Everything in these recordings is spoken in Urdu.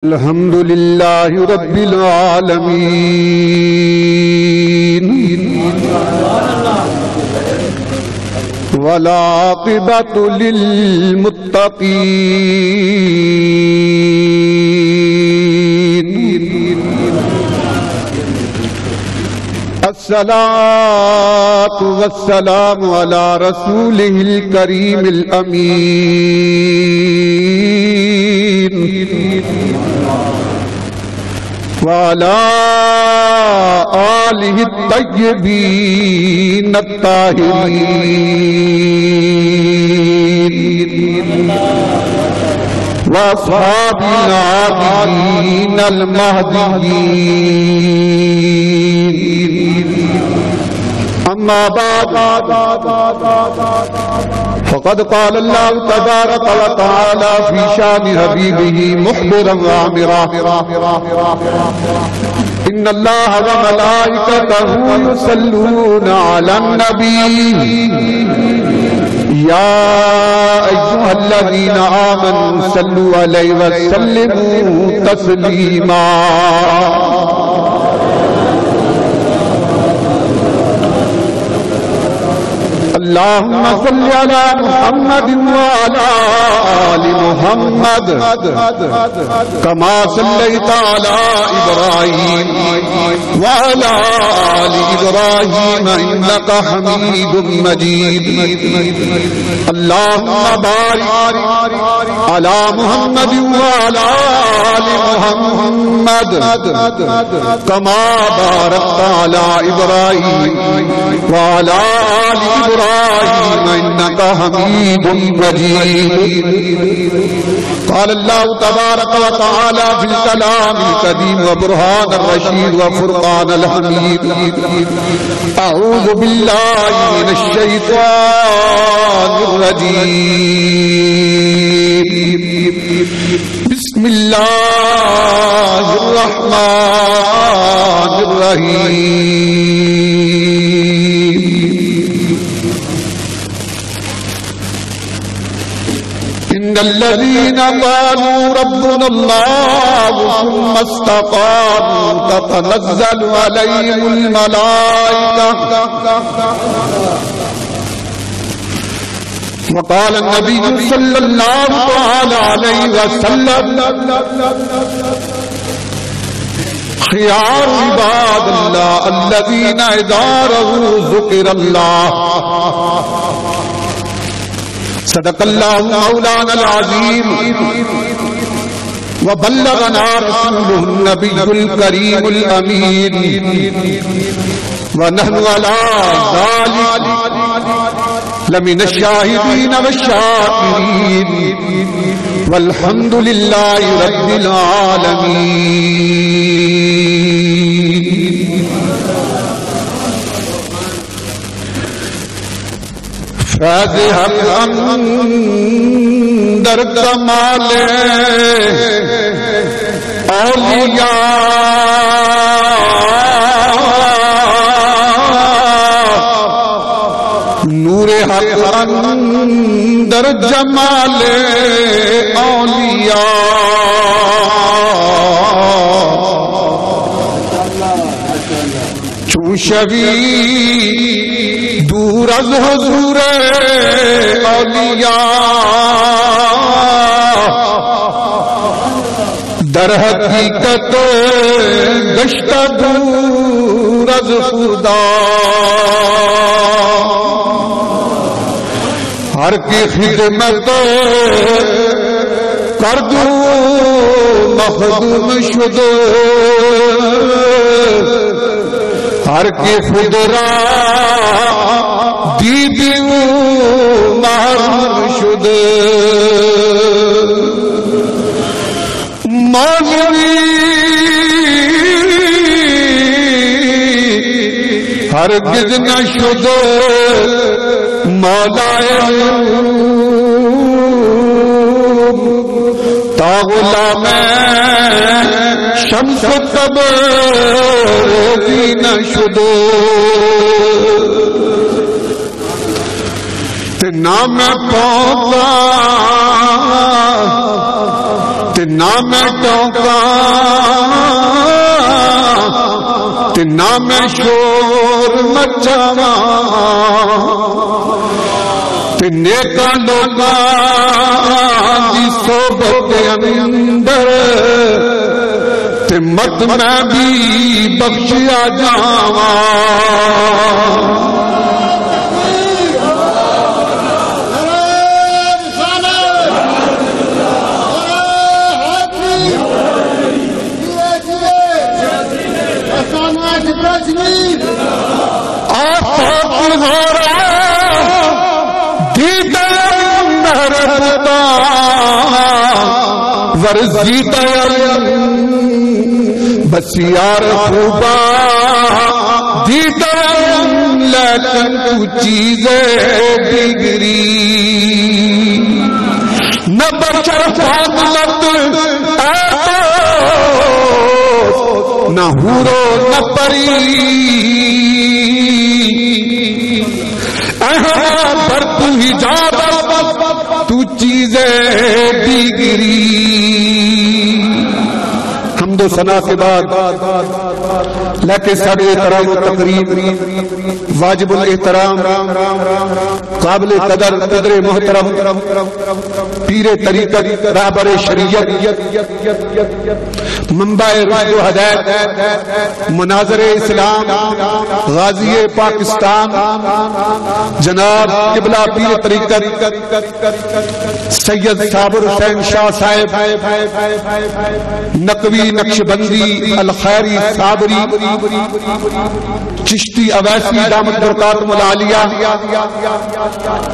الحمد لله رب العالمين والعاقبة للمتقين الصلاة والسلام على رسوله الكريم الأمين وعلى آله الطيبين الطاهرين وأصحاب العابدين المهديين أما بعد فقد قال الله تبارك وتعالى في شان حبيبه مخبرا وعامرا إن الله وملائكته يصلون على النبي يا أيها الذين آمنوا صلوا عليه وسلموا تسليما اللهم صل على محمد وعلى آل محمد كما صليت على إبراهيم وعلى آل إبراهيم إنك حميد مجيد اللهم بارك على محمد وعلى آل محمد كما باركت على إبراهيم وعلى آل إبراهيم إنك حميد مجيد قال الله تبارك وتعالى في الكلام القديم وبرهان الرشيد وفرقان الحميد أعوذ بالله من الشيطان الرجيم بسم الله الرحمن الرحيم إن الذين قالوا ربنا الله ثم استقاموا تتنزل عليهم الملائكة وقال النبي صلى الله عليه وسلم خيار عباد الله الذين إذا رأوا ذكر الله صدق الله مولانا العظيم وبلغنا رسوله النبي الكريم الأمين ونحن على ذلك لمن الشاهدين والشاكرين والحمد لله رب العالمين. فیض حق اندر کمال اولیاء نور حق اندر جمال اولیاء چون شوی دور از حضور اولیاء در حقیقت گشت دور از خدا ہر کی خدمت کردو مخدوم شد ہر کی خود را دیدیو محروم شد مولوی ہرگز نہ شد مولائے تا غلام شمس تبریزی نہ شد تے نہ میں پونکا تے نہ میں ٹونکا تے نہ میں شور مچاواں تے نیکاں لوکاں دی صحبت اندر تے مت میں بھی بخشیا جاواں بسیار خوبا دیدار لیکن تو چیزیں بگری نہ بچر فاضلت نہ حورو نہ پری پر تو ہی جادا تو چیزیں بگری حمد و ثنا کے بعد لیکن سب احترام و تقریب واجب الاحترام قابل قدر قدر محترم پیر طریقت رہبر شریعت منبع رشد و ہدایت مناظر اسلام غازی پاکستان جناب قبلہ پیر طریقت سید صابر حسین شاہ صاحب نقوی نقشبندی الخیری صابری چشتی اویسی دامت برکاتہم العالیہ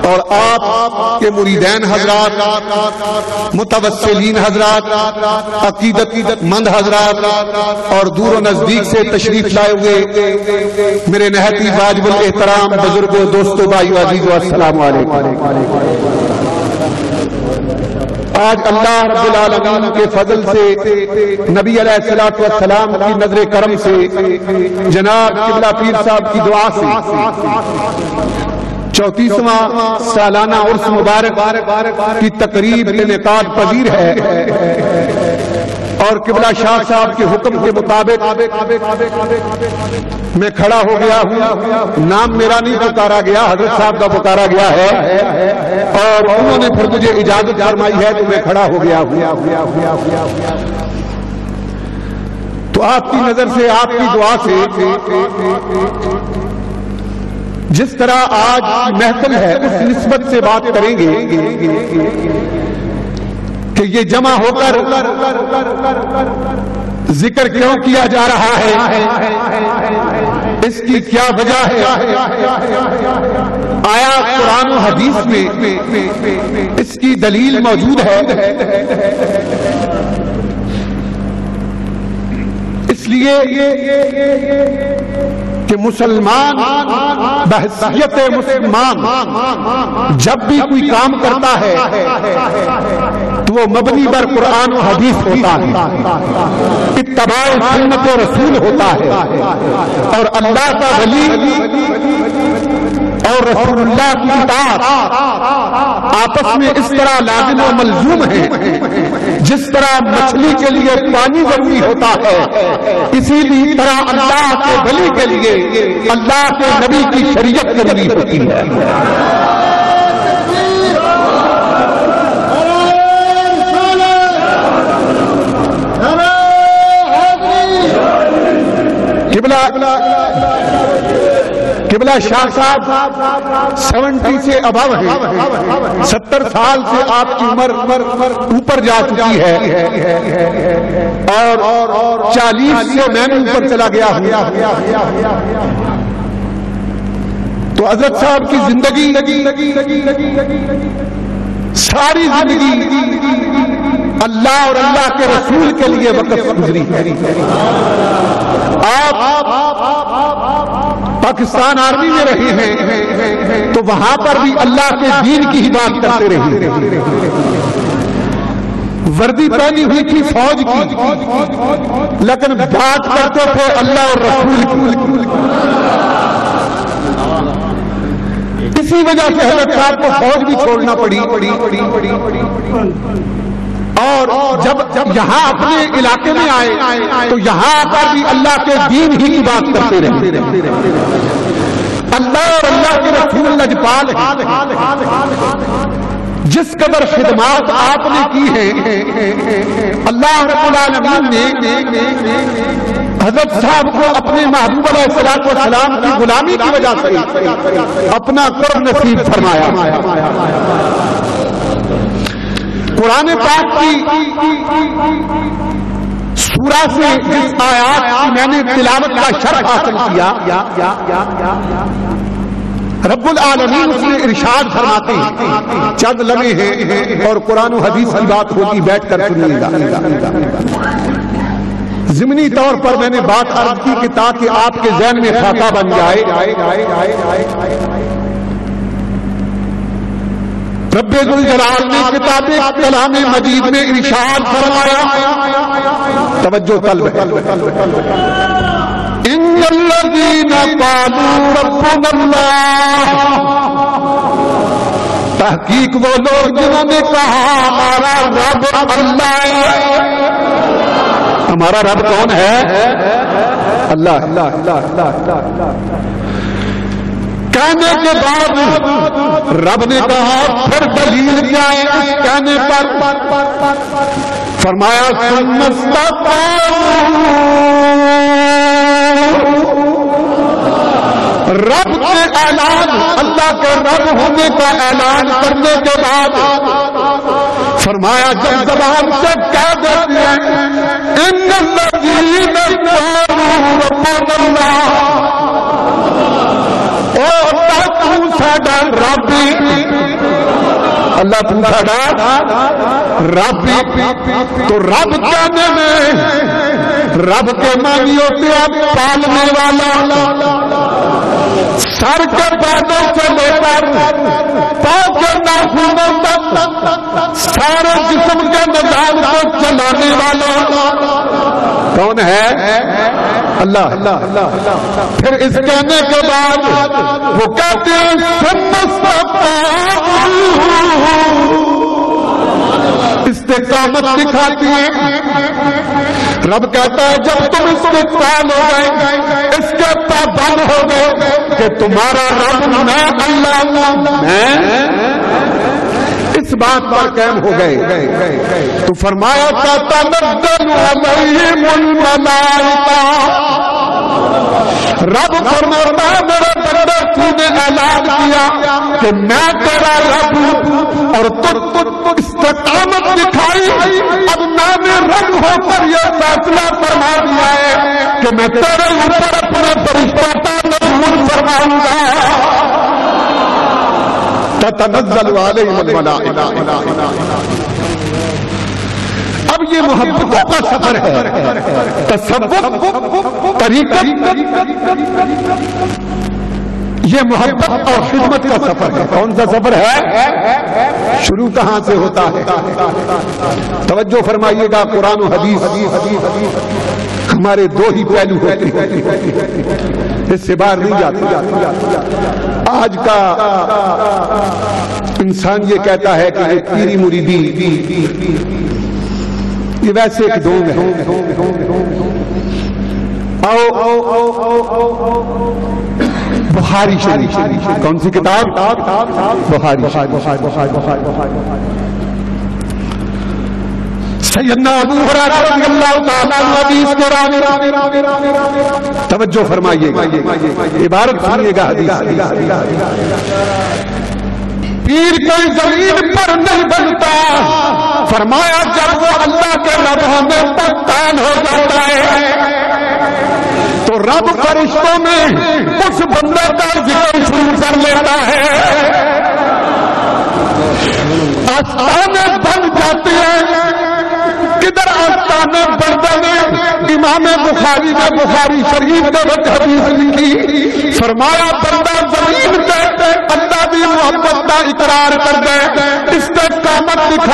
اور آپ کے مریدین حضرات متوسلین حضرات عقیدت مند حضرات اور دور و نزدیک سے تشریف لائے ہوئے میرے نہایت واجب الاحترام بزرگوں دوستوں بھائیو عزیزو السلام علیکم آج اللہ رب العالمین کے فضل سے نبی علیہ السلام کی نظر کرم سے جناب قبلہ پیر صاحب کی دعا سے 34واں سالانہ عرس مبارک کی تقریب انعقاد پذیر ہے اور قبلہ شاہ صاحب کے حکم کے مطابق میں کھڑا ہو گیا ہوں نام میرا نہیں پکارا گیا حضرت صاحب کا پکارا گیا ہے اور انہوں نے پھر مجھے اجازت فرمائی ہے تو میں کھڑا ہو گیا ہوں تو آپ کی نظر سے آپ کی دعا سے جس طرح آج محفل ہے اس نسبت سے بات کریں گے کہ یہ جمع ہو کر ذکر کیوں کیا جا رہا ہے اس کی کیا وجہ ہے آیا قرآن و حدیث میں اس کی دلیل موجود ہے اس لیے کہ مسلمان بحیثیت مسلمان جب بھی کوئی کام کرتا ہے تو وہ مبنی بر قرآن و حدیث ہوتا ہے اتباع سنت و رسول ہوتا ہے اور اللہ کا ولی اور رسول اللہ کی اطاعت آپس میں اس طرح لازم و ملزوم ہے جس طرح مچھلی کے لیے پانی ضروری ہوتا ہے اسی طرح اللہ کے ولی کے لیے اللہ کے نبی کی شریعت ضروری ہوتی ہے قبلہ شاہ صاحب 70 سے ابو ہے 70 سال سے آپ کی عمر اوپر جا چکی ہے اور 40 سے میں بھی اوپر چلا گیا ہوں تو حضرت صاحب کی زندگی ساری زندگی اللہ اور اللہ کے رسول کے لیے وقف گزری ہے آپ پاکستان آرمی میں رہے ہیں تو وہاں پر بھی اللہ کے دین کی ہی بات کرتے رہے وردی پہنی ہوئی تھی فوج کی لیکن بات کرتے تھے اللہ اور رسول کی اس اسی وجہ سے حضرت صاحب کو فوج بھی چھوڑنا پڑی. اور جب یہاں اپنے علاقے میں آئے تو یہاں آ کر بھی اللہ کے دین ہی کی بات کرتے رہے. اللہ اور اللہ کے رسول لجپال ہیں. جس قدر خدمات آپ نے کی ہیں اللہ رب العالمین نے حضرت صاحب کو اپنے محبوب علیہ الصلوۃ والسلام کی غلامی کی وجہ سے اپنا قرب نصیب فرمایا. قرآن پاک کی سورہ سے جس آیات کی میں نے تلاوت کا شرف حاصل کیا رب العالمین اس میں ارشاد فرماتے ہیں. چند لمحے ہیں اور قرآن و حدیث کی بات ہوگی, بیٹھ کر سنیے گا. ضمنی طور پر میں نے بات عرض کی کہ تاکہ آپ کے ذہن میں خاکہ بن جائے. رب ذوالجلال نے کتاب کلام مجید میں ارشاد فرمایا, توجہ طلب ہے, ان الذین قالوا ربنا اللہ, تحقیق وہ لوگ جنہوں نے کہا ہمارا رب اللہ ہے. ہمارا رب کون ہے؟ اللہ. کہنے کے بعد رب نے کہا پھر دلیل کیا ہے اس کہنے پر؟ فرمایا ثم استقاموا, رب کے اعلان, اللہ کے رب ہونے کا اعلان کرنے کے بعد فرمایا جب زبان سے کہہ دیتے ہیں ان الذین قالوا ربنا اللہ, ساڈا رب اللہ ساڈا رب, تو رب کہنے میں رب کے معنی ہوتے ہیں پالنے والا. سر کے بادوں سے لے کر پاؤں کے ناخنوں تک سارے جسم کے نظام کو چلانے والا کون ہے؟ اللہ. پھر اس کہنے کے بعد وہ کہتے ہیں استقامت دکھاتی ہے. رب کہتا ہے جب تم استقام ہو گئے, اس کے پابند ہو گئے کہ تمہارا رب میں اللہ میں اس بات پر قائم ہو گئے تو فرمایا تنزل علیہم الملائکہ, رب فرماتا ہے میرے بندے تو نے اعلان کیا کہ میں تیرا رب ہوں اور تو استقامت دکھائی, اب میں نے رب ہو کر یہ فیصلہ فرما دیا ہے کہ میں تیرے اوپر اپنے فرشتوں کا نزول فرماؤں گا. تتنزل علیہم الملائکہ. اب یہ محبتوں کا سفر ہے, تصوف طریقت, یہ محبت اور خدمت کا سفر ہے. کون سا سفر ہے؟ شروع کہاں سے ہوتا ہے؟ توجہ فرمائیے گا. قرآن و حدیث ہمارے دو ہی پہلو ہوتے ہیں, اس سے باہر نہیں جاتے. آج کا انسان یہ کہتا ہے کہ پیری مریدی یہ ویسے ایک ڈھونگ ہے. بخاری شریف, کون سی کتاب؟ بخاری. سیدنا ابو ہریرہ رضی اللہ تعالیٰ عنہ حدیث کے راوی, توجہ فرمائیے گا, عبارت سنیے گا حدیث. پیر کوئی زمین پر نہیں بنتا, فرمایا جب وہ اللہ کے رب میں پہچان ہو جاتا ہے تو رب فرشتوں میں اس بندے کا ذکر شروع کر لیتا ہے. آستانے بن جاتی ہیں. کدھر آستانے بنتے ہیں؟ امام بخاری نے بخاری شریف کے وقت حدیث لکھی, فرمایا بندہ زمین پہ اللہ کی محبت کا اقرار کر دے, استقامت دکھا